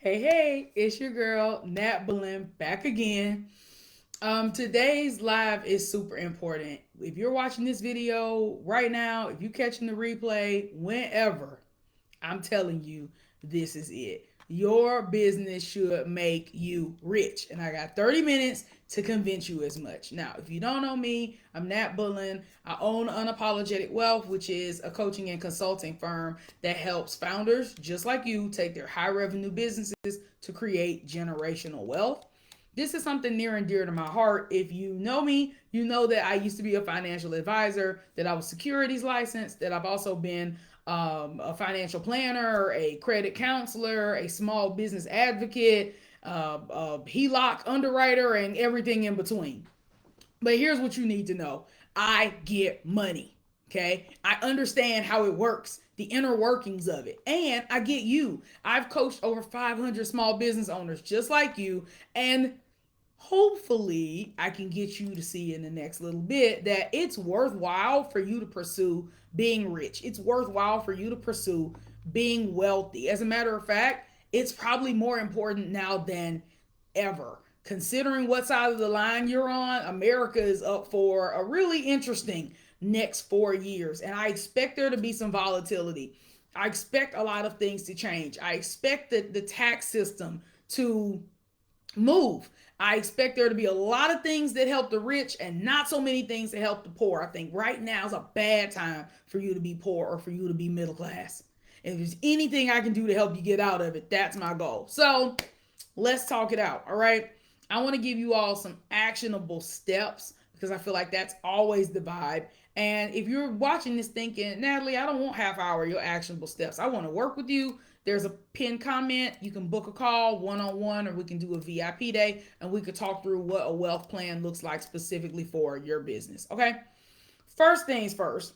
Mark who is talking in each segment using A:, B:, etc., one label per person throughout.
A: Hey, it's your girl, Nat Bolin, back again. Today's live is super important. If you're watching this video right now, if you're catching the replay, whenever, I'm telling you, this is it. Your business should make you rich. And I got 30 minutes to convince you as much. Now, if you don't know me, I'm Nat Bullen. I own Unapologetic Wealth, which is a coaching and consulting firm that helps founders just like you take their high revenue businesses to create generational wealth. This is something near and dear to my heart. If you know me, you know that I used to be a financial advisor, that I was securities licensed, that I've also been a financial planner, a credit counselor, a small business advocate, a HELOC underwriter, and everything in between. But here's what you need to know: I get money. Okay. I understand how it works, the inner workings of it. And I get you. I've coached over 500 small business owners just like you. And hopefully I can get you to see in the next little bit that it's worthwhile for you to pursue being rich. It's worthwhile for you to pursue being wealthy. As a matter of fact, it's probably more important now than ever. Considering what side of the line you're on, America is up for a really interesting next 4 years. And I expect there to be some volatility. I expect a lot of things to change. I expect that the tax system to move. I expect there to be a lot of things that help the rich and not so many things that help the poor. I think right now is a bad time for you to be poor or for you to be middle class. And if there's anything I can do to help you get out of it, that's my goal. So let's talk it out. All right. I want to give you all some actionable steps because I feel like that's always the vibe. And if you're watching this thinking, Natalie, I don't want half hour your actionable steps. I want to work with you. There's a pinned comment. You can book a call one-on-one, or we can do a VIP day and we could talk through what a wealth plan looks like specifically for your business. Okay. First things first,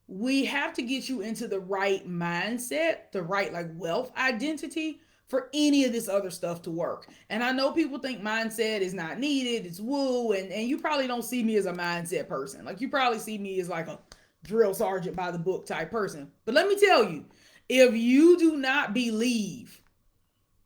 A: we have to get you into the right mindset, the right like wealth identity for any of this other stuff to work. And I know people think mindset is not needed, it's woo, and you probably don't see me as a mindset person. Like you probably see me as like a drill sergeant by the book type person. But let me tell you, if you do not believe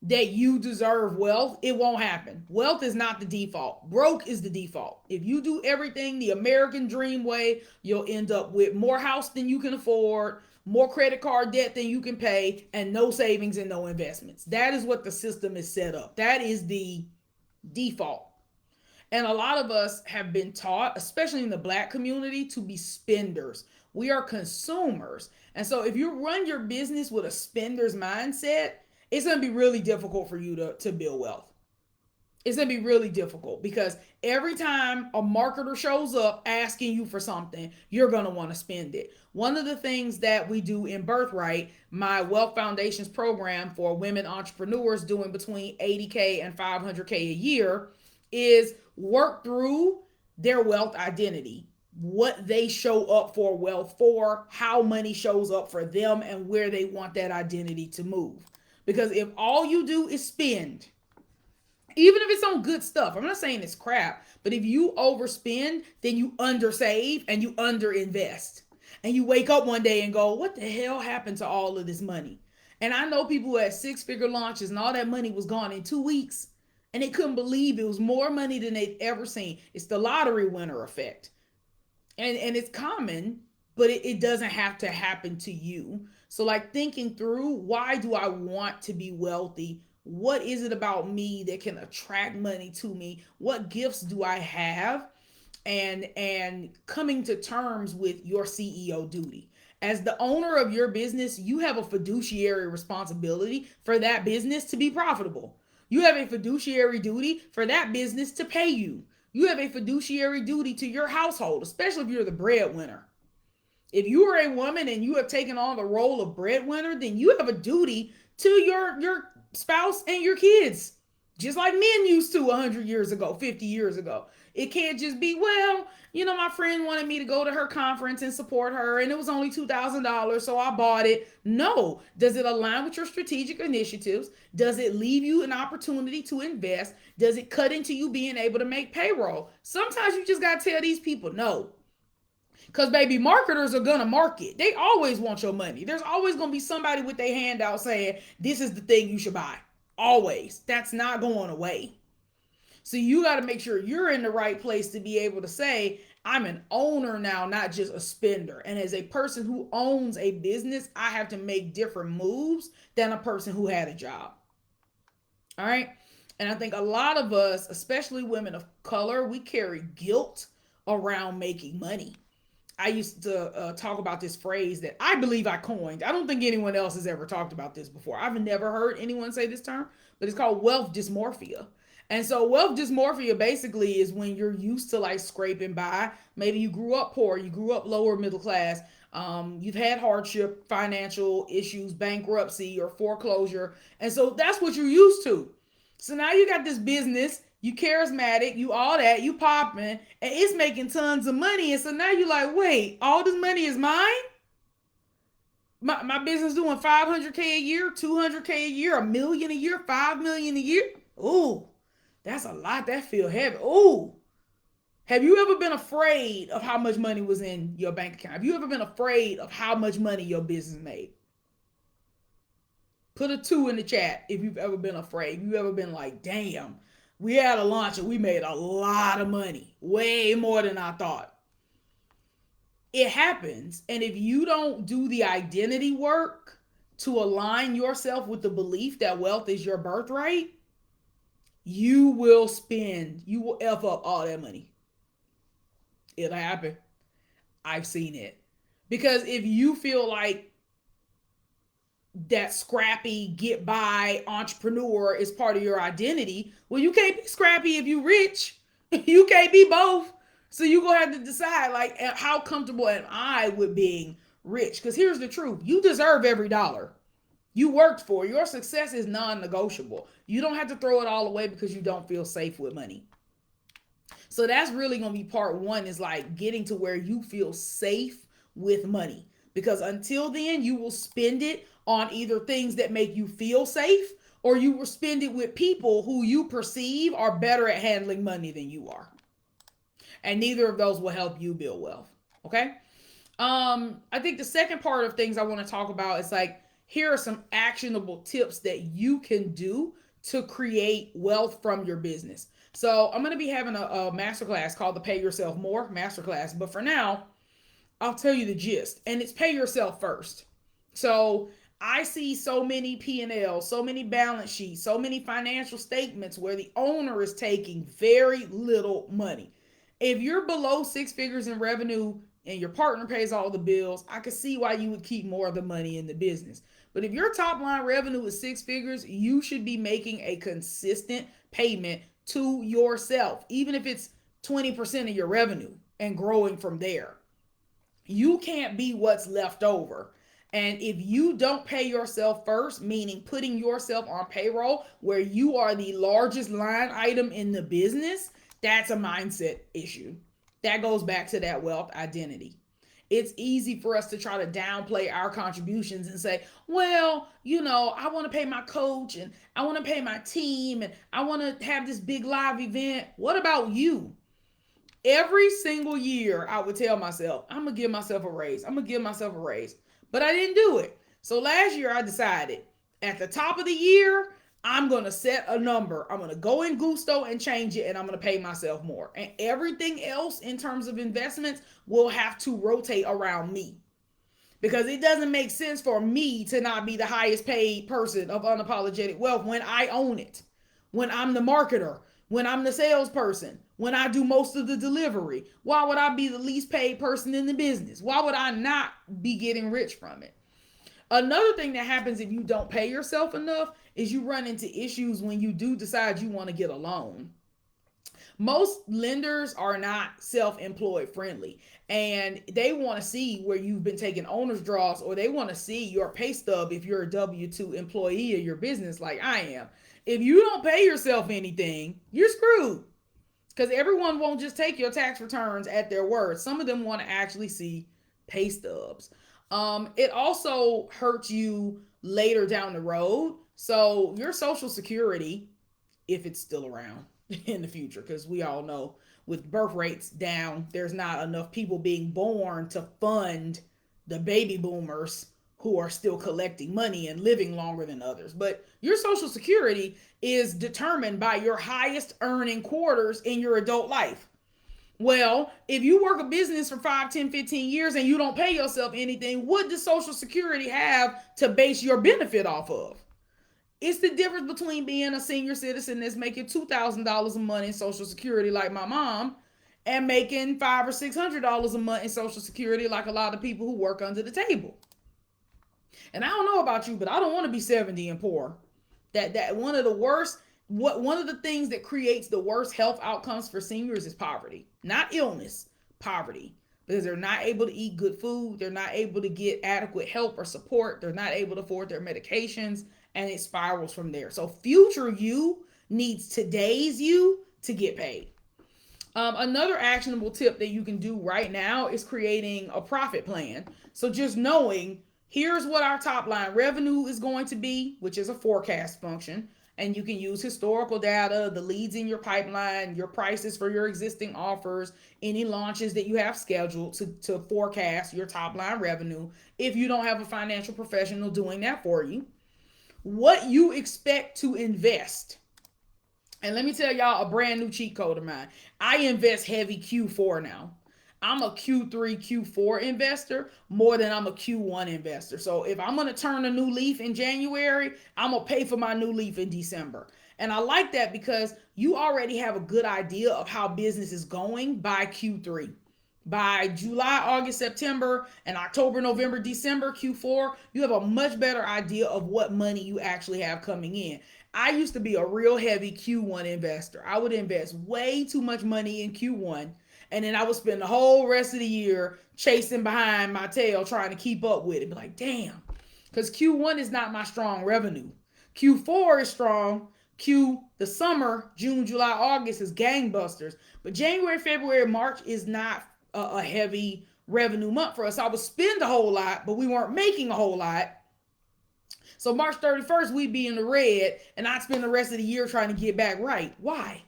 A: that you deserve wealth, it won't happen. Wealth is not the default. Broke is the default. If you do everything the American dream way, you'll end up with more house than you can afford, more credit card debt than you can pay, and no savings and no investments. That is what the system is set up. That is the default. And a lot of us have been taught, especially in the black community, to be spenders. We are consumers. And so if you run your business with a spender's mindset, it's going to be really difficult for you to build wealth. It's going to be really difficult because every time a marketer shows up asking you for something, you're going to want to spend it. One of the things that we do in Birthright, my Wealth Foundations program for women entrepreneurs doing between 80K and 500K a year, is work through their wealth identity, what they show up for wealth for, how money shows up for them, and where they want that identity to move. Because if all you do is spend, even if it's on good stuff, I'm not saying it's crap, but if you overspend, then you undersave and you underinvest. And you wake up one day and go, what the hell happened to all of this money? And I know people who had six-figure launches and all that money was gone in 2 weeks. And they couldn't believe it was more money than they'd ever seen. It's the lottery winner effect. And it's common, but it doesn't have to happen to you. So like thinking through, why do I want to be wealthy? What is it about me that can attract money to me? What gifts do I have? And coming to terms with your CEO duty. As the owner of your business, you have a fiduciary responsibility for that business to be profitable. You have a fiduciary duty for that business to pay you. You have a fiduciary duty to your household, especially if you're the breadwinner. If you are a woman and you have taken on the role of breadwinner, then you have a duty to your spouse and your kids, just like men used to 100 years ago, 50 years ago. It can't just be, well, my friend wanted me to go to her conference and support her, and it was only $2,000, so I bought it. No. Does it align with your strategic initiatives? Does it leave you an opportunity to invest? Does it cut into you being able to make payroll? Sometimes you just got to tell these people no. Because, baby, marketers are going to market. They always want your money. There's always going to be somebody with their hand out saying, this is the thing you should buy. Always. That's not going away. So you got to make sure you're in the right place to be able to say, I'm an owner now, not just a spender. And as a person who owns a business, I have to make different moves than a person who had a job. All right. And I think a lot of us, especially women of color, we carry guilt around making money. I used to talk about this phrase that I believe I coined. I don't think anyone else has ever talked about this before. I've never heard anyone say this term, but it's called wealth dysmorphia. And so, wealth dysmorphia basically is when you're used to like scraping by. Maybe you grew up poor, you grew up lower middle class, you've had hardship, financial issues, bankruptcy, or foreclosure. And so, that's what you're used to. So now you got this business, you charismatic, you all that, you popping, and it's making tons of money. And so now you're like, wait, all this money is mine? My business doing 500K a year, 200K a year, a million a year, 5 million a year. Ooh, that's a lot. That feel heavy. Ooh. Have you ever been afraid of how much money was in your bank account? Have you ever been afraid of how much money your business made? Put a 2 in the chat if you've ever been afraid. If you've ever been like, damn, we had a launch and we made a lot of money, way more than I thought. It happens. And if you don't do the identity work to align yourself with the belief that wealth is your birthright, you will F up all that money. It'll happen. I've seen it. Because if you feel like that scrappy, get by entrepreneur is part of your identity, well, you can't be scrappy if you rich. You can't be both. So you gonna have to decide, like, how comfortable am I with being rich? Because here's the truth: you deserve every dollar you worked for. Your success is non-negotiable. You don't have to throw it all away because you don't feel safe with money. So that's really gonna be part one, is like getting to where you feel safe with money. Because until then, you will spend it on either things that make you feel safe, or you will spend it with people who you perceive are better at handling money than you are. And neither of those will help you build wealth. Okay. I think the second part of things I want to talk about is like, here are some actionable tips that you can do to create wealth from your business. So I'm going to be having a masterclass called the Pay Yourself More Masterclass. But for now, I'll tell you the gist. And it's pay yourself first. So I see so many P&Ls, so many balance sheets, so many financial statements where the owner is taking very little money. If you're below 6 figures in revenue and your partner pays all the bills, I can see why you would keep more of the money in the business. But if your top line revenue is 6 figures, you should be making a consistent payment to yourself, even if it's 20% of your revenue, and growing from there. You can't be what's left over. And if you don't pay yourself first, meaning putting yourself on payroll where you are the largest line item in the business, that's a mindset issue. That goes back to that wealth identity. It's easy for us to try to downplay our contributions and say, well, I want to pay my coach and I want to pay my team and I want to have this big live event. What about you? Every single year, I would tell myself, I'm going to give myself a raise. I'm going to give myself a raise. But I didn't do it. So last year, I decided at the top of the year, I'm going to set a number. I'm going to go in Gusto and change it, and I'm going to pay myself more. And everything else in terms of investments will have to rotate around me. Because it doesn't make sense for me to not be the highest paid person of unapologetic wealth when I own it, when I'm the marketer, when I'm the salesperson, when I do most of the delivery. Why would I be the least paid person in the business? Why would I not be getting rich from it? Another thing that happens if you don't pay yourself enough is you run into issues when you do decide you want to get a loan. Most lenders are not self-employed friendly, and they want to see where you've been taking owner's draws, or they want to see your pay stub if you're a W-2 employee of your business like I am. If you don't pay yourself anything, you're screwed, because everyone won't just take your tax returns at their word. Some of them want to actually see pay stubs. It also hurts you later down the road. So your Social Security, if it's still around in the future, because we all know with birth rates down, there's not enough people being born to fund the baby boomers who are still collecting money and living longer than others. But your Social Security is determined by your highest earning quarters in your adult life. Well, if you work a business for 5, 10, 15 years and you don't pay yourself anything, what does Social Security have to base your benefit off of? It's the difference between being a senior citizen that's making $2,000 a month in Social Security, like my mom, and making $500 or $600 a month in Social Security, like a lot of people who work under the table. And I don't know about you, but I don't want to be 70 and poor. That one of the worst, one of the things that creates the worst health outcomes for seniors is poverty, not illness, poverty. Because they're not able to eat good food, they're not able to get adequate help or support, they're not able to afford their medications, and it spirals from there. So future you needs today's you to get paid. Another actionable tip that you can do right now is creating a profit plan. So just knowing, here's what our top line revenue is going to be, which is a forecast function. And you can use historical data, the leads in your pipeline, your prices for your existing offers, any launches that you have scheduled to forecast your top line revenue if you don't have a financial professional doing that for you. What you expect to invest. And let me tell y'all a brand new cheat code of mine. I invest heavy Q4 now. I'm a Q3, Q4 investor more than I'm a Q1 investor. So if I'm going to turn a new leaf in January, I'm going to pay for my new leaf in December. And I like that because you already have a good idea of how business is going by Q3. By July, August, September, and October, November, December, Q4, you have a much better idea of what money you actually have coming in. I used to be a real heavy Q1 investor. I would invest way too much money in Q1. And then I would spend the whole rest of the year chasing behind my tail trying to keep up with it. Be like, damn. Because Q1 is not my strong revenue. Q4 is strong. The summer, June, July, August is gangbusters. But January, February, March is not a heavy revenue month for us. I would spend a whole lot, but we weren't making a whole lot. So March 31st, we'd be in the red, and I'd spend the rest of the year trying to get back right. Why?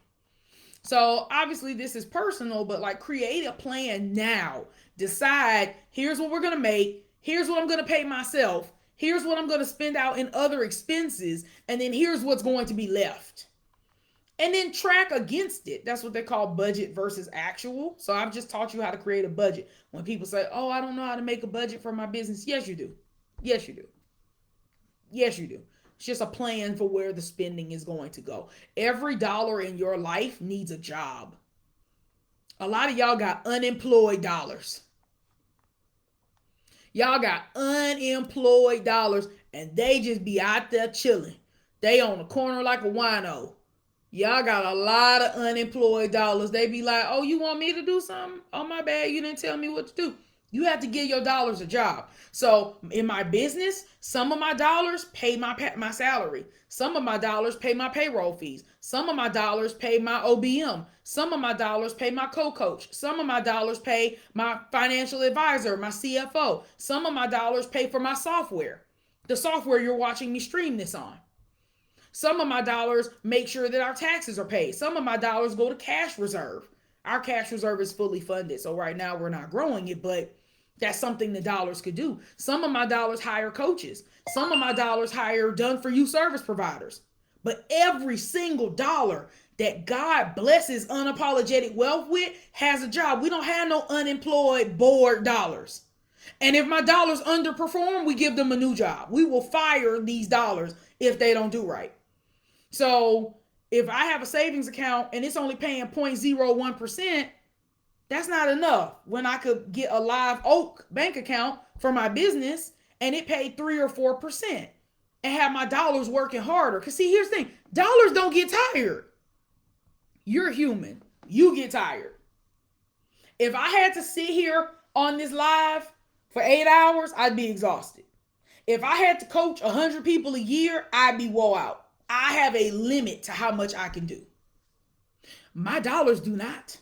A: So obviously this is personal, but like create a plan now. Decide, here's what we're going to make. Here's what I'm going to pay myself. Here's what I'm going to spend out in other expenses. And then here's what's going to be left. And then track against it. That's what they call budget versus actual. So I've just taught you how to create a budget. When people say, oh, I don't know how to make a budget for my business. Yes, you do. Yes, you do. Yes, you do. It's just a plan for where the spending is going to go. Every dollar in your life needs a job. A lot of y'all got unemployed dollars. Y'all got unemployed dollars and they just be out there chilling. They on the corner like a wino. Y'all got a lot of unemployed dollars. They be like, oh, you want me to do something? Oh, my bad. You didn't tell me what to do. You have to give your dollars a job. So in my business, some of my dollars pay my salary. Some of my dollars pay my payroll fees. Some of my dollars pay my OBM. Some of my dollars pay my co-coach. Some of my dollars pay my financial advisor, my CFO. Some of my dollars pay for my software, the software you're watching me stream this on. Some of my dollars make sure that our taxes are paid. Some of my dollars go to cash reserve. Our cash reserve is fully funded. So right now we're not growing it, but that's something the dollars could do. Some of my dollars hire coaches. Some of my dollars hire done-for-you service providers. But every single dollar that God blesses unapologetic wealth with has a job. We don't have no unemployed, bored dollars. And if my dollars underperform, we give them a new job. We will fire these dollars if they don't do right. So if I have a savings account and it's only paying 0.01%, that's not enough when I could get a live oak bank account for my business and it paid 3 or 4% and have my dollars working harder. Because see, here's the thing. Dollars don't get tired. You're human. You get tired. If I had to sit here on this live for 8 hours, I'd be exhausted. If I had to coach 100 people a year, I'd be wore out. I have a limit to how much I can do. My dollars do not.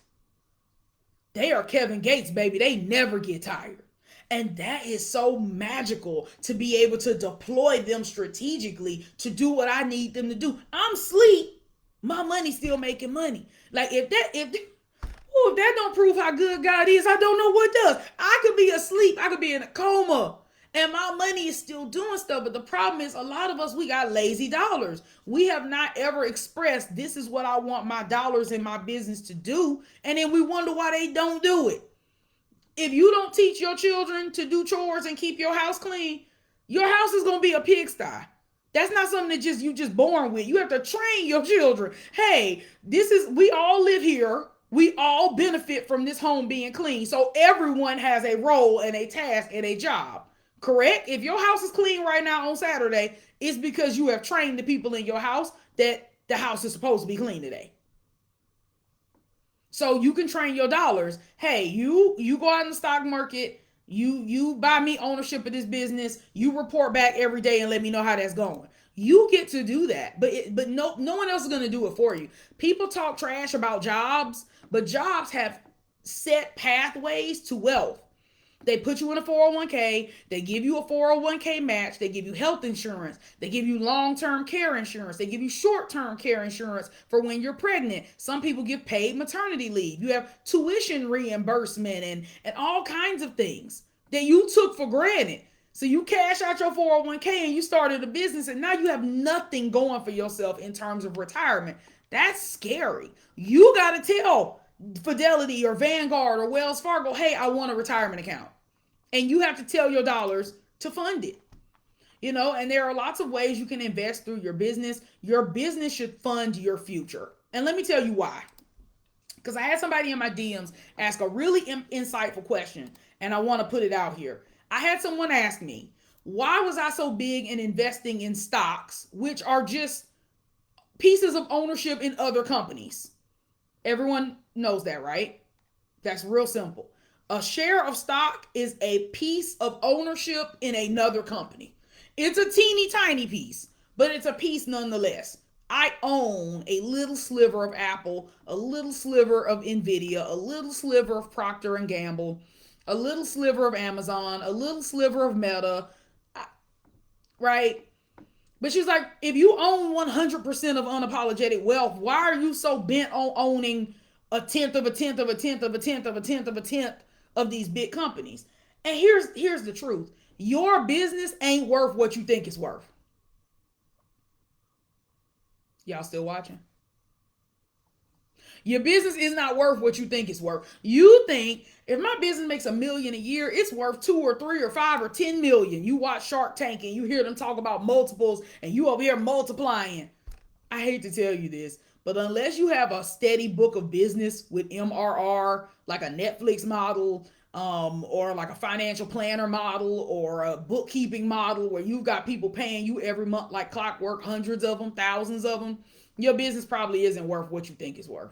A: They are Kevin Gates, baby. They never get tired. And that is so magical to be able to deploy them strategically to do what I need them to do. I'm asleep. My money's still making money. Like if If that don't prove how good God is, I don't know what does. I could be asleep. I could be in a coma. And my money is still doing stuff. But the problem is, a lot of us, we got lazy dollars. We have not ever expressed, this is what I want my dollars in my business to do. And then we wonder why they don't do it. If you don't teach your children to do chores and keep your house clean, your house is going to be a pigsty. That's not something that you just born with. You have to train your children. Hey, we all live here. We all benefit from this home being clean. So everyone has a role and a task and a job. Correct? If your house is clean right now on Saturday, it's because you have trained the people in your house that the house is supposed to be clean today. So you can train your dollars. Hey, you go out in the stock market, you buy me ownership of this business, you report back every day and let me know how that's going. You get to do that, but no one else is going to do it for you. People talk trash about jobs, but jobs have set pathways to wealth. They put you in a 401k. They give you a 401k match. They give you health insurance. They give you long-term care insurance. They give you short-term care insurance for when you're pregnant. Some people give paid maternity leave. You have tuition reimbursement and all kinds of things that you took for granted. So you cash out your 401k and you started a business and now you have nothing going for yourself in terms of retirement. That's scary. You got to tell Fidelity or Vanguard or Wells Fargo, hey, I want a retirement account. And you have to tell your dollars to fund it. And there are lots of ways you can invest through your business. Your business should fund your future. And let me tell you why. Because I had somebody in my DMs ask a really insightful question, and I want to put it out here. I had someone ask me, why was I so big in investing in stocks, which are just pieces of ownership in other companies? Everyone knows that, right? That's real simple. A share of stock is a piece of ownership in another company. It's a teeny tiny piece, but it's a piece nonetheless. I own a little sliver of Apple, a little sliver of Nvidia, a little sliver of Procter and Gamble, a little sliver of Amazon, a little sliver of Meta, right? But she's like, if you own 100% of unapologetic wealth, why are you so bent on owning a tenth of a tenth of a tenth of a tenth of a tenth of a tenth of these big companies? And here's the truth. Your business ain't worth what you think it's worth. Y'all still watching? Your business is not worth what you think it's worth. You think if my business makes $1 million a year, it's worth 2 or 3 or 5 or 10 million. You watch Shark Tank and you hear them talk about multiples and you over here multiplying. I hate to tell you this, but unless you have a steady book of business with MRR, like a Netflix model, or like a financial planner model or a bookkeeping model where you've got people paying you every month like clockwork, hundreds of them, thousands of them, your business probably isn't worth what you think it's worth.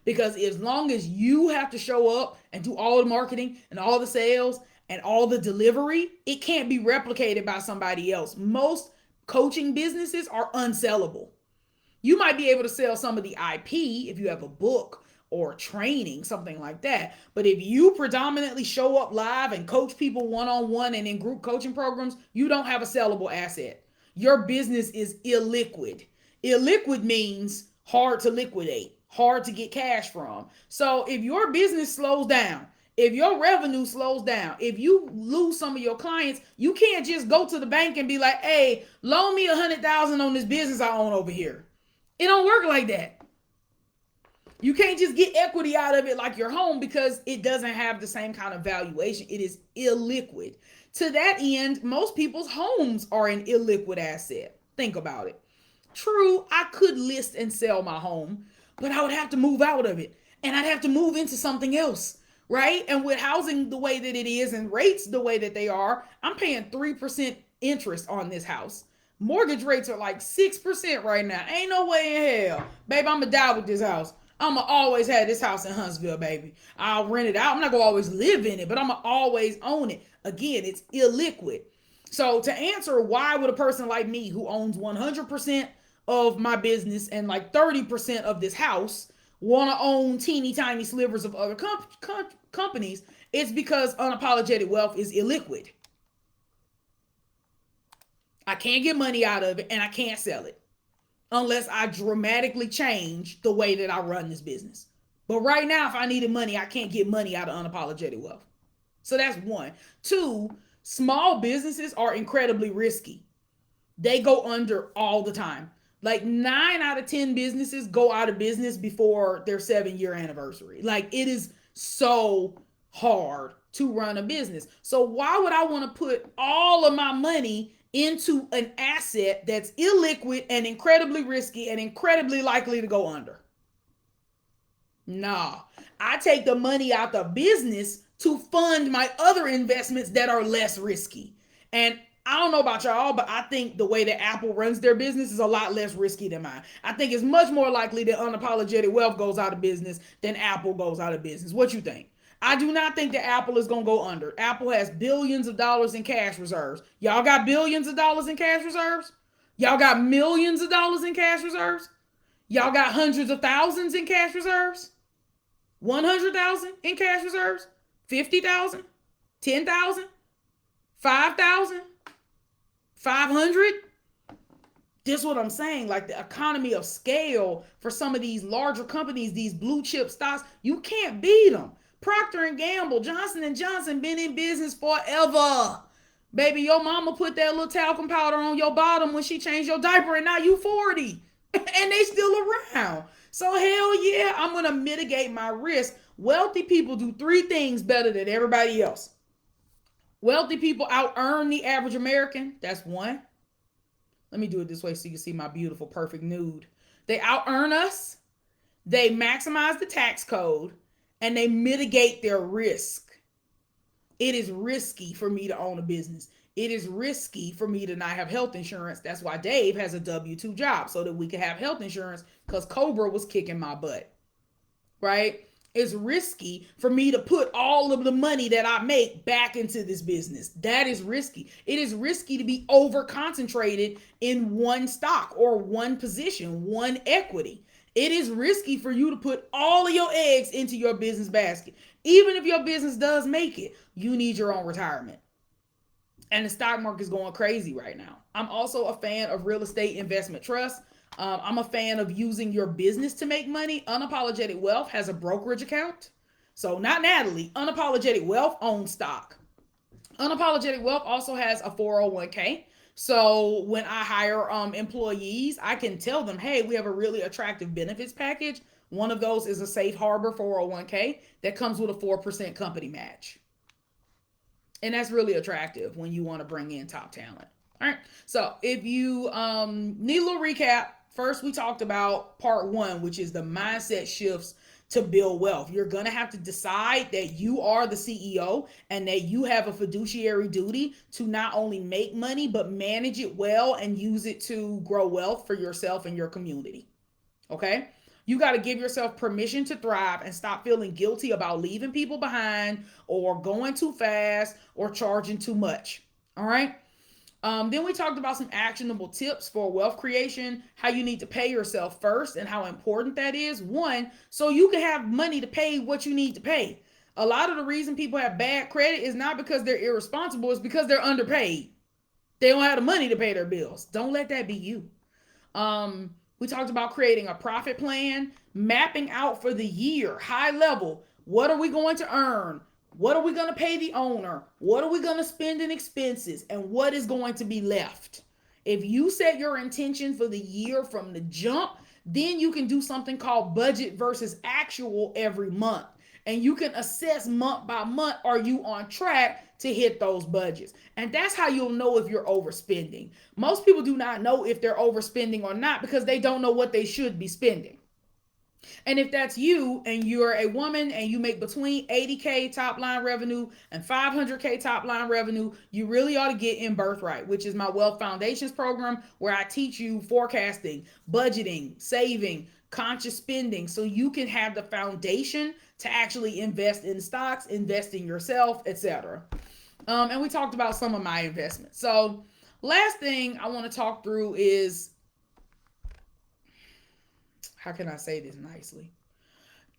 A: Because as long as you have to show up and do all the marketing and all the sales and all the delivery, it can't be replicated by somebody else. Most coaching businesses are unsellable. You might be able to sell some of the IP if you have a book or training, something like that. But if you predominantly show up live and coach people one-on-one and in group coaching programs, you don't have a sellable asset. Your business is illiquid. Illiquid means hard to liquidate, hard to get cash from. So if your business slows down, if your revenue slows down, if you lose some of your clients, you can't just go to the bank and be like, hey, loan me $100,000 on this business I own over here. It don't work like that. You can't just get equity out of it like your home because it doesn't have the same kind of valuation. It is illiquid. To that end, most people's homes are an illiquid asset. Think about it. True, I could list and sell my home, but I would have to move out of it and I'd have to move into something else, right? And with housing the way that it is and rates the way that they are, I'm paying 3% interest on this house. Mortgage rates are like 6% right now. Ain't no way in hell. Babe, I'm going to die with this house. I'm going to always have this house in Huntsville, baby. I'll rent it out. I'm not going to always live in it, but I'm going to always own it. Again, it's illiquid. So to answer why would a person like me who owns 100% of my business and like 30% of this house want to own teeny tiny slivers of other companies, it's because unapologetic wealth is illiquid. I can't get money out of it and I can't sell it unless I dramatically change the way that I run this business. But right now, if I needed money, I can't get money out of unapologetic wealth. So that's one. Two, small businesses are incredibly risky. They go under all the time. Like 9 out of 10 businesses go out of business before their 7-year anniversary. Like it is so hard to run a business. So why would I want to put all of my money into an asset that's illiquid and incredibly risky and incredibly likely to go under? Nah, I take the money out the business to fund my other investments that are less risky. And I don't know about y'all, but I think the way that Apple runs their business is a lot less risky than mine. I think it's much more likely that unapologetic wealth goes out of business than Apple goes out of business. What you think? I do not think that Apple is going to go under. Apple has billions of dollars in cash reserves. Y'all got billions of dollars in cash reserves? Y'all got millions of dollars in cash reserves? Y'all got hundreds of thousands in cash reserves? 100,000 in cash reserves, 50,000, 10,000, 5,000, 500. This is what I'm saying. Like the economy of scale for some of these larger companies, these blue chip stocks, you can't beat them. Procter and Gamble, Johnson and Johnson been in business forever. Baby, your mama put that little talcum powder on your bottom when she changed your diaper, and now you 40, and they still around. So hell yeah, I'm gonna mitigate my risk. Wealthy people do 3 things better than everybody else. Wealthy people out earn the average American. That's one. Let me do it this way so you can see my beautiful, perfect nude. They out earn us. They maximize the tax code, and they mitigate their risk. It is risky for me to own a business. It is risky for me to not have health insurance. That's why Dave has a W-2 job, so that we can have health insurance, because Cobra was kicking my butt, right? It's risky for me to put all of the money that I make back into this business. That is risky. It is risky to be over concentrated in one stock or one position, one equity. It is risky for you to put all of your eggs into your business basket. Even if your business does make it, you need your own retirement. And the stock market is going crazy right now. I'm also a fan of real estate investment trust. I'm a fan of using your business to make money. Unapologetic Wealth has a brokerage account. So not Natalie. Unapologetic Wealth owns stock. Unapologetic Wealth also has a 401k. So when I hire employees, I can tell them, hey, we have a really attractive benefits package. One of those is a safe harbor 401k that comes with a 4% company match. And that's really attractive when you want to bring in top talent. All right. So if you need a little recap, first we talked about part 1, which is the mindset shifts to build wealth. You're going to have to decide that you are the CEO and that you have a fiduciary duty to not only make money, but manage it well and use it to grow wealth for yourself and your community. Okay. You got to give yourself permission to thrive and stop feeling guilty about leaving people behind or going too fast or charging too much. All right. Then we talked about some actionable tips for wealth creation, how you need to pay yourself first and how important that is. One, so you can have money to pay what you need to pay. A lot of the reason people have bad credit is not because they're irresponsible, it's because they're underpaid. They don't have the money to pay their bills. Don't let that be you. We talked about creating a profit plan, mapping out for the year, high level. What are we going to earn? What are we going to pay the owner? What are we going to spend in expenses? And what is going to be left? If you set your intention for the year from the jump, then you can do something called budget versus actual every month. And you can assess month by month, are you on track to hit those budgets? And that's how you'll know if you're overspending. Most people do not know if they're overspending or not because they don't know what they should be spending. And if that's you and you're a woman and you make between 80K top line revenue and 500K top line revenue, you really ought to get in Birthright, which is my Wealth Foundations program where I teach you forecasting, budgeting, saving, conscious spending so you can have the foundation to actually invest in stocks, invest in yourself, etc. And we talked about some of my investments. So last thing I want to talk through is, how can I say this nicely?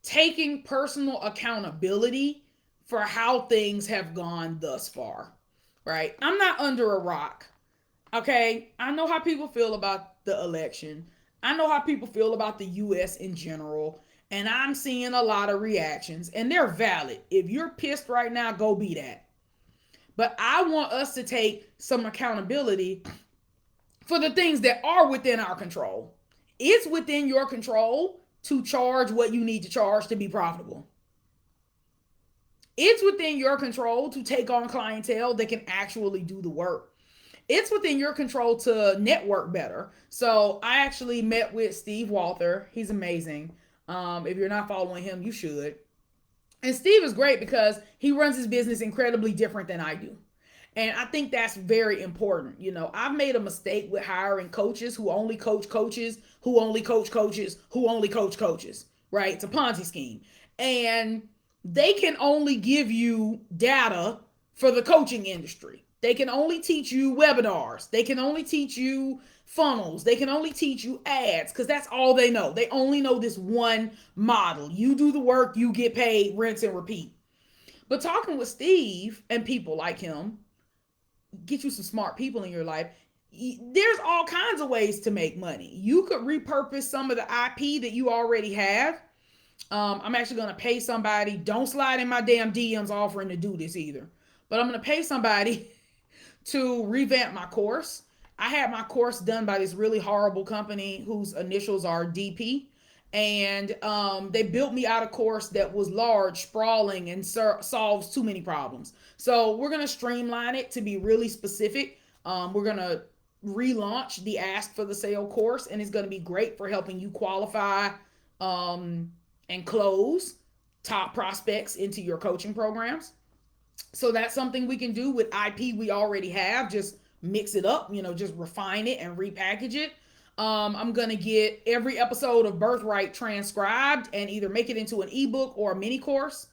A: Taking personal accountability for how things have gone thus far, right? I'm not under a rock, okay? I know how people feel about the election. I know how people feel about the U.S. in general. And I'm seeing a lot of reactions, and they're valid. If you're pissed right now, go be that. But I want us to take some accountability for the things that are within our control. It's within your control to charge what you need to charge to be profitable. It's within your control to take on clientele that can actually do the work. It's within your control to network better. So I actually met with Steve Walther. He's amazing. If you're not following him, you should. And Steve is great because he runs his business incredibly different than I do. And I think that's very important. You know, I've made a mistake with hiring coaches who only coach coaches, who only coach coaches, who only coach coaches, right? It's a Ponzi scheme. And they can only give you data for the coaching industry. They can only teach you webinars. They can only teach you funnels. They can only teach you ads because that's all they know. They only know this one model. You do the work, you get paid, rinse and repeat. But talking with Steve and people like him, get you some smart people in your life. There's all kinds of ways to make money. You could repurpose some of the IP that you already have. I'm actually going to pay somebody. Don't slide in my damn DMs offering to do this either. But I'm going to pay somebody to revamp my course. I had my course done by this really horrible company whose initials are DP. And they built me out a course that was large, sprawling, and solves too many problems. So we're going to streamline it to be really specific. We're going to relaunch the Ask for the Sale course, and it's going to be great for helping you qualify and close top prospects into your coaching programs. So that's something we can do with IP we already have. Just mix it up, just refine it and repackage it. I'm going to get every episode of Birthright transcribed and either make it into an ebook or a mini course.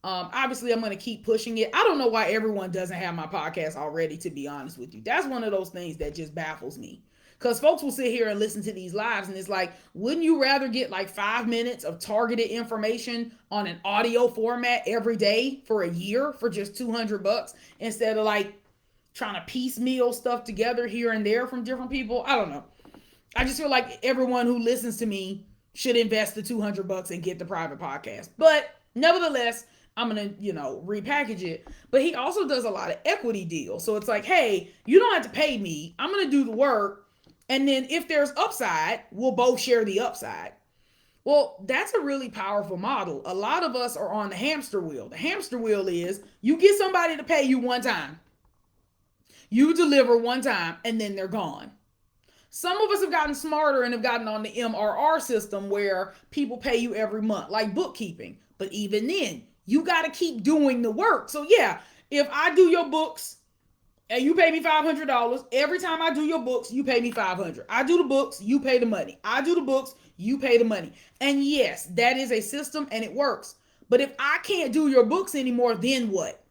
A: Obviously, I'm going to keep pushing it. I don't know why everyone doesn't have my podcast already, to be honest with you. That's one of those things that just baffles me. Because folks will sit here and listen to these lives, and it's like, wouldn't you rather get like 5 minutes of targeted information on an audio format every day for a year for just $200 instead of like trying to piecemeal stuff together here and there from different people? I don't know. I just feel like everyone who listens to me should invest the $200 and get the private podcast. But nevertheless, I'm going to, repackage it. But he also does a lot of equity deals. So it's like, hey, you don't have to pay me. I'm going to do the work. And then if there's upside, we'll both share the upside. Well, that's a really powerful model. A lot of us are on the hamster wheel. The hamster wheel is you get somebody to pay you one time. You deliver one time and then they're gone. Some of us have gotten smarter and have gotten on the MRR system where people pay you every month, like bookkeeping. But even then, you got to keep doing the work. So yeah, if I do your books and you pay me $500, every time I do your books, you pay me $500. I do the books, you pay the money. I do the books, you pay the money. And yes, that is a system and it works. But if I can't do your books anymore, then what?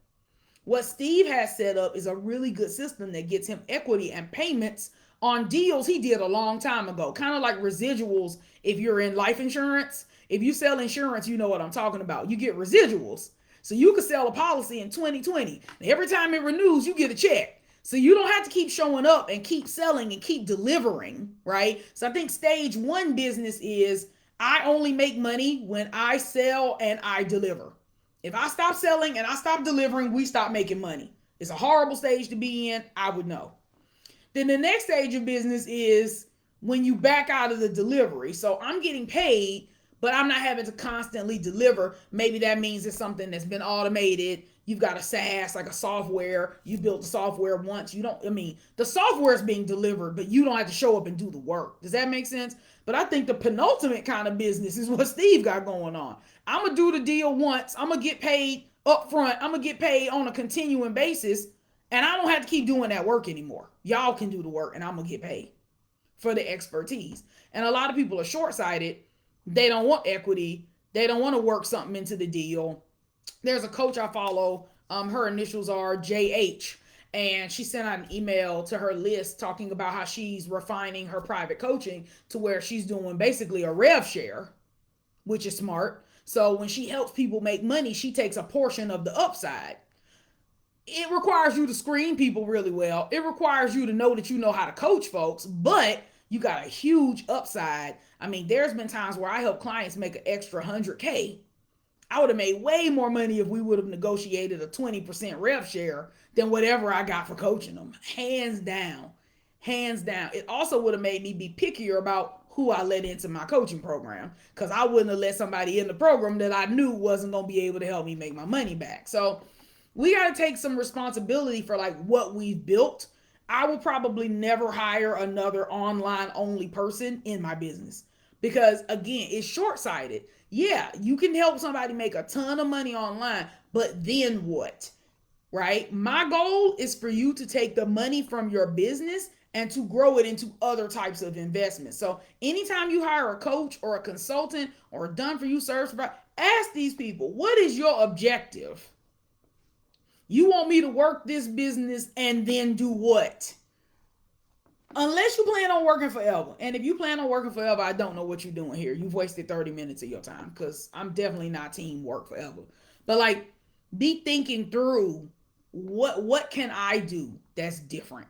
A: What Steve has set up is a really good system that gets him equity and payments on deals he did a long time ago, kind of like residuals. If you're in life insurance, if you sell insurance, you know what I'm talking about. You get residuals. So you could sell a policy in 2020. Every time it renews, you get a check. So you don't have to keep showing up and keep selling and keep delivering, right? So I think stage one business is I only make money when I sell and I deliver. If I stop selling and I stop delivering, we stop making money. It's a horrible stage to be in. I would know. Then the next stage of business is when you back out of the delivery. So I'm getting paid, but I'm not having to constantly deliver. Maybe that means it's something that's been automated. You've got a SaaS, like a software. You built the software once. The software is being delivered, but you don't have to show up and do the work. Does that make sense? But I think the penultimate kind of business is what Steve got going on. I'm going to do the deal once. I'm going to get paid up front. I'm going to get paid on a continuing basis. And I don't have to keep doing that work anymore. Y'all can do the work and I'm going to get paid for the expertise. And a lot of people are short-sighted. They don't want equity. They don't want to work something into the deal. There's a coach I follow. Her initials are JH. And she sent out an email to her list talking about how she's refining her private coaching to where she's doing basically a rev share, which is smart. So when she helps people make money, she takes a portion of the upside. It requires you to screen people really well. It requires you to know that you know how to coach folks, but you got a huge upside. I mean, there's been times where I help clients make an extra 100K. I would have made way more money if we would have negotiated a 20% rev share than whatever I got for coaching them. Hands down. Hands down. It also would have made me be pickier about who I let into my coaching program, because I wouldn't have let somebody in the program that I knew wasn't going to be able to help me make my money back. So we got to take some responsibility for like what we've built. I will probably never hire another online only person in my business, because again, it's short-sighted. Yeah, you can help somebody make a ton of money online, but then what? Right? My goal is for you to take the money from your business and to grow it into other types of investments. So anytime you hire a coach or a consultant or a done for you service provider, ask these people, what is your objective? You want me to work this business and then do what? Unless you plan on working forever. And if you plan on working forever, I don't know what you're doing here. You've wasted 30 minutes of your time, because I'm definitely not team work forever. But like, be thinking through, what can I do that's different?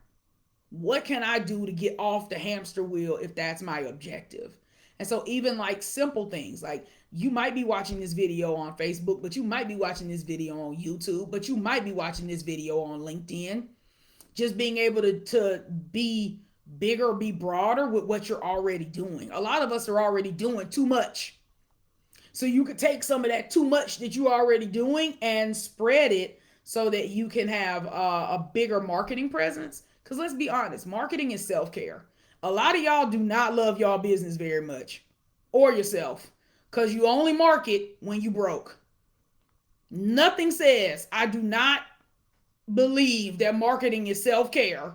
A: What can I do to get off the hamster wheel if that's my objective? And so even like simple things, like you might be watching this video on Facebook, but you might be watching this video on YouTube, but you might be watching this video on LinkedIn. Just being able to be bigger, be broader with what you're already doing. A lot of us are already doing too much. So you could take some of that too much that you're already doing and spread it so that you can have a bigger marketing presence. Because let's be honest, marketing is self-care. A lot of y'all do not love y'all business very much, or yourself, because you only market when you broke. Nothing says I do not believe that marketing is self-care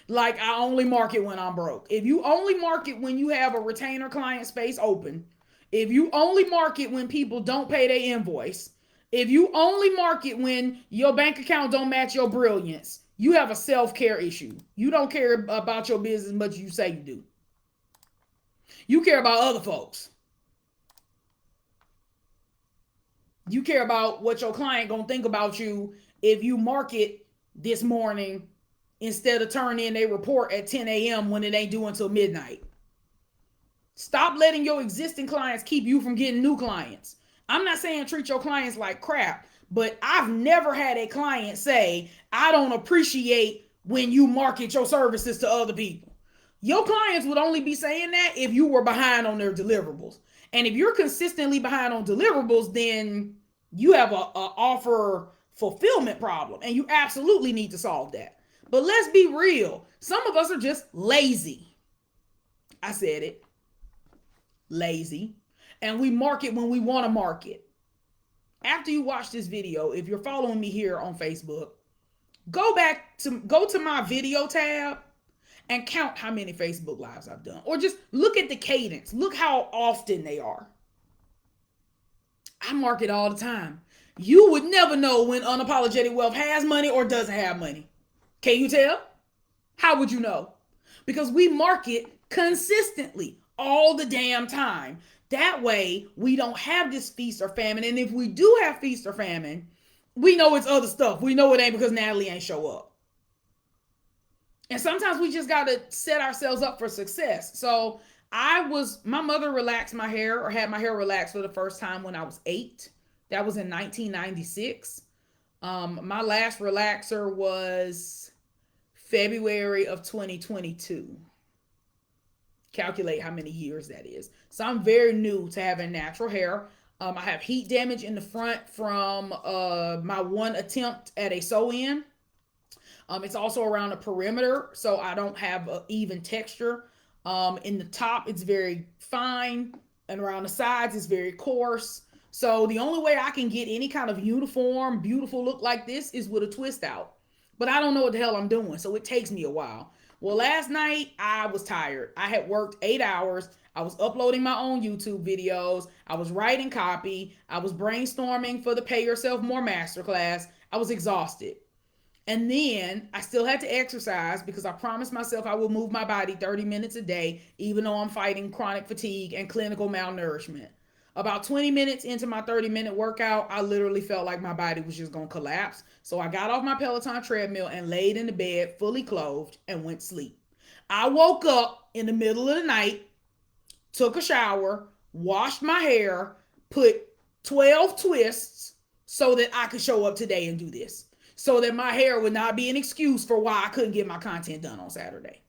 A: like I only market when I'm broke. If you only market when you have a retainer client space open, if you only market when people don't pay their invoice, if you only market when your bank account don't match your brilliance, you have a self-care issue. You don't care about your business as much as you say you do. You care about other folks. You care about what your client gonna think about you if you market this morning instead of turn in a report at 10 a.m. when it ain't due until midnight. Stop letting your existing clients keep you from getting new clients. I'm not saying treat your clients like crap, but I've never had a client say, I don't appreciate when you market your services to other people. Your clients would only be saying that if you were behind on their deliverables. And if you're consistently behind on deliverables, then you have a offer fulfillment problem, and you absolutely need to solve that. But let's be real. Some of us are just lazy. I said it. Lazy. And we market when we want to market. After you watch this video, if you're following me here on Facebook, go to my video tab and count how many Facebook Lives I've done. Or just look at the cadence. Look how often they are. I market all the time. You would never know when Unapologetic Wealth has money or doesn't have money. Can you tell? How would you know? Because we market consistently all the damn time. That way, we don't have this feast or famine. And if we do have feast or famine, we know it's other stuff. We know it ain't because Natalie ain't show up. And sometimes we just got to set ourselves up for success. So my mother relaxed my hair, or had my hair relaxed for the first time when I was 8. That was in 1996. My last relaxer was February of 2022. Calculate how many years that is. So I'm very new to having natural hair. I have heat damage in the front from my one attempt at a sew-in. It's also around the perimeter, so I don't have an even texture. In the top, it's very fine, and around the sides, it's very coarse. So the only way I can get any kind of uniform, beautiful look like this is with a twist out. But I don't know what the hell I'm doing, so it takes me a while. Well, last night, I was tired. I had worked 8 hours. I was uploading my own YouTube videos. I was writing copy. I was brainstorming for the Pay Yourself More Masterclass. I was exhausted. And then I still had to exercise because I promised myself I would move my body 30 minutes a day, even though I'm fighting chronic fatigue and clinical malnourishment. About 20 minutes into my 30-minute workout, I literally felt like my body was just going to collapse. So I got off my Peloton treadmill and laid in the bed, fully clothed, and went to sleep. I woke up in the middle of the night, took a shower, washed my hair, put 12 twists so that I could show up today and do this. So that my hair would not be an excuse for why I couldn't get my content done on Saturday.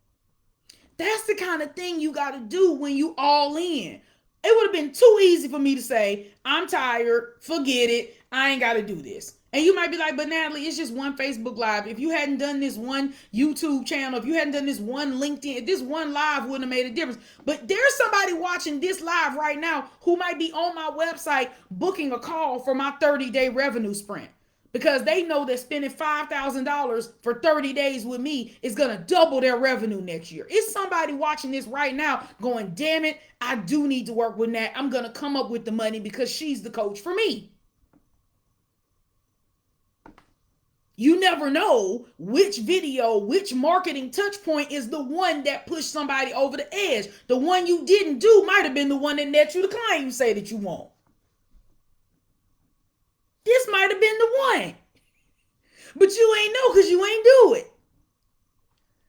A: That's the kind of thing you got to do when you all in. It would have been too easy for me to say, I'm tired, forget it, I ain't got to do this. And you might be like, but Natalie, it's just one Facebook Live. If you hadn't done this one YouTube channel, if you hadn't done this one LinkedIn, this one live wouldn't have made a difference. But there's somebody watching this live right now who might be on my website booking a call for my 30-day revenue sprint, because they know that spending $5,000 for 30 days with me is going to double their revenue next year. It's somebody watching this right now going, damn it, I do need to work with Nat. I'm going to come up with the money because she's the coach for me. You never know which video, which marketing touch point is the one that pushed somebody over the edge. The one you didn't do might have been the one that net you the client you say that you want. This might have been the one. But you ain't know because you ain't do it.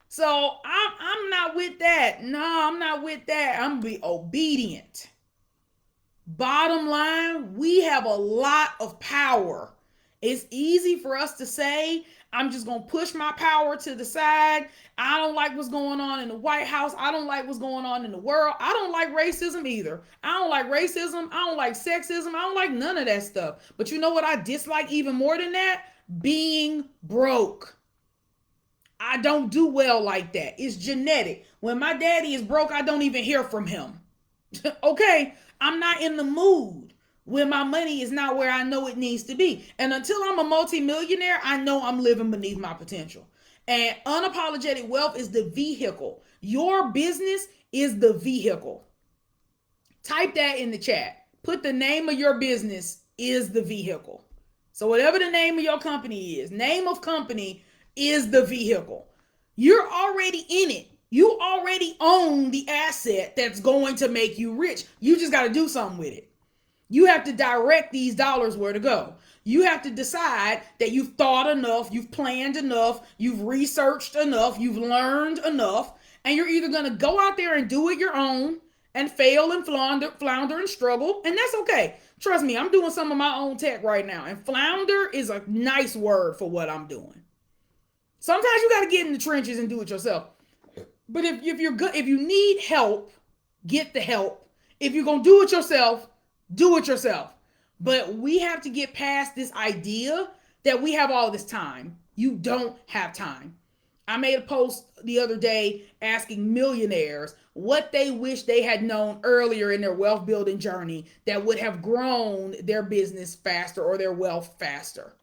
A: So I'm not with that. No, I'm not with that. I'm going to be obedient. Bottom line, we have a lot of power. It's easy for us to say, I'm just going to push my power to the side. I don't like what's going on in the White House. I don't like what's going on in the world. I don't like racism either. I don't like racism. I don't like sexism. I don't like none of that stuff. But you know what I dislike even more than that? Being broke. I don't do well like that. It's genetic. When my daddy is broke, I don't even hear from him. Okay? I'm not in the mood when my money is not where I know it needs to be. And until I'm a multimillionaire, I know I'm living beneath my potential. And unapologetic wealth is the vehicle. Your business is the vehicle. Type that in the chat. Put the name of your business is the vehicle. So whatever the name of your company is, name of company is the vehicle. You're already in it. You already own the asset that's going to make you rich. You just got to do something with it. You have to direct these dollars where to go. You have to decide that you've thought enough, you've planned enough, you've researched enough, you've learned enough, and you're either going to go out there and do it your own and fail and flounder and struggle, and that's okay. Trust me, I'm doing some of my own tech right now, and flounder is a nice word for what I'm doing. Sometimes you got to get in the trenches and do it yourself. But if you're good, if you need help, get the help. If you're going to do it yourself, do it yourself. But we have to get past this idea that we have all this time. You don't have time. I made a post the other day asking millionaires what they wish they had known earlier in their wealth building journey that would have grown their business faster or their wealth faster.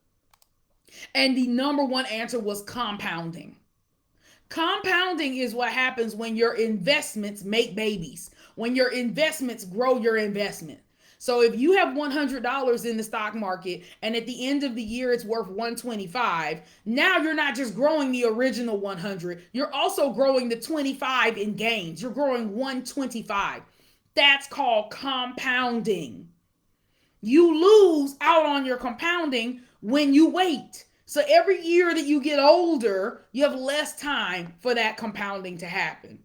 A: And the number one answer was compounding. Compounding is what happens when your investments make babies, when your investments grow your investment. So if you have $100 in the stock market and at the end of the year it's worth $125, now you're not just growing the original 100, you're also growing the 25 in gains. You're growing 125. That's called compounding. You lose out on your compounding when you wait. So every year that you get older, you have less time for that compounding to happen.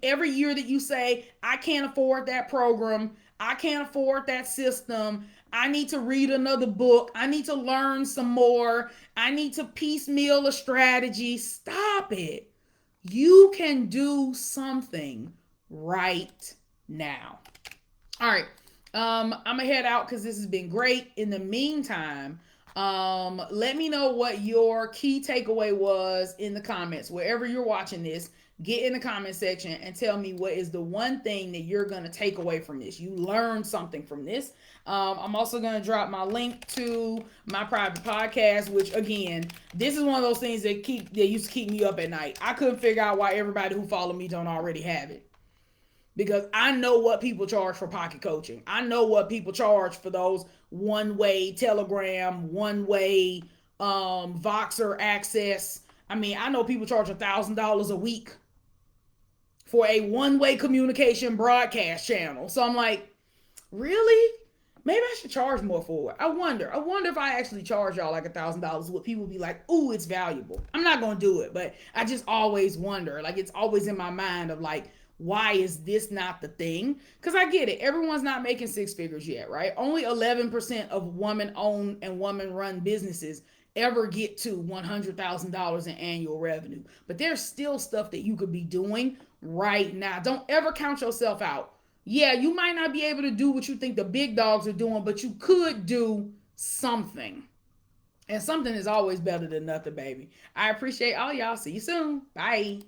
A: Every year that you say, I can't afford that program, I can't afford that system, I need to read another book, I need to learn some more, I need to piecemeal a strategy. Stop it. You can do something right now. All right. I'm gonna head out because this has been great. In the meantime, let me know what your key takeaway was in the comments. Wherever you're watching this, get in the comment section and tell me what is the one thing that you're going to take away from this. You learned something from this. I'm also going to drop my link to my private podcast, which again, this is one of those things that used to keep me up at night. I couldn't figure out why everybody who follow me don't already have it. Because I know what people charge for pocket coaching. I know what people charge for those one-way Telegram, one-way Voxer access. I mean, I know people charge $1,000 a week for a one-way communication broadcast channel. So I'm like, really? Maybe I should charge more for it. I wonder. I wonder if I actually charge y'all like $1,000, would people be like, "Ooh, it's valuable"? I'm not gonna do it, but I just always wonder. Like it's always in my mind of like, why is this not the thing? Because I get it. Everyone's not making six figures yet, right? Only 11% of woman-owned and woman-run businesses ever get to $100,000 in annual revenue. But there's still stuff that you could be doing right now. Don't ever count yourself out. Yeah, you might not be able to do what you think the big dogs are doing, but you could do something. And something is always better than nothing, baby. I appreciate all y'all. See you soon. Bye.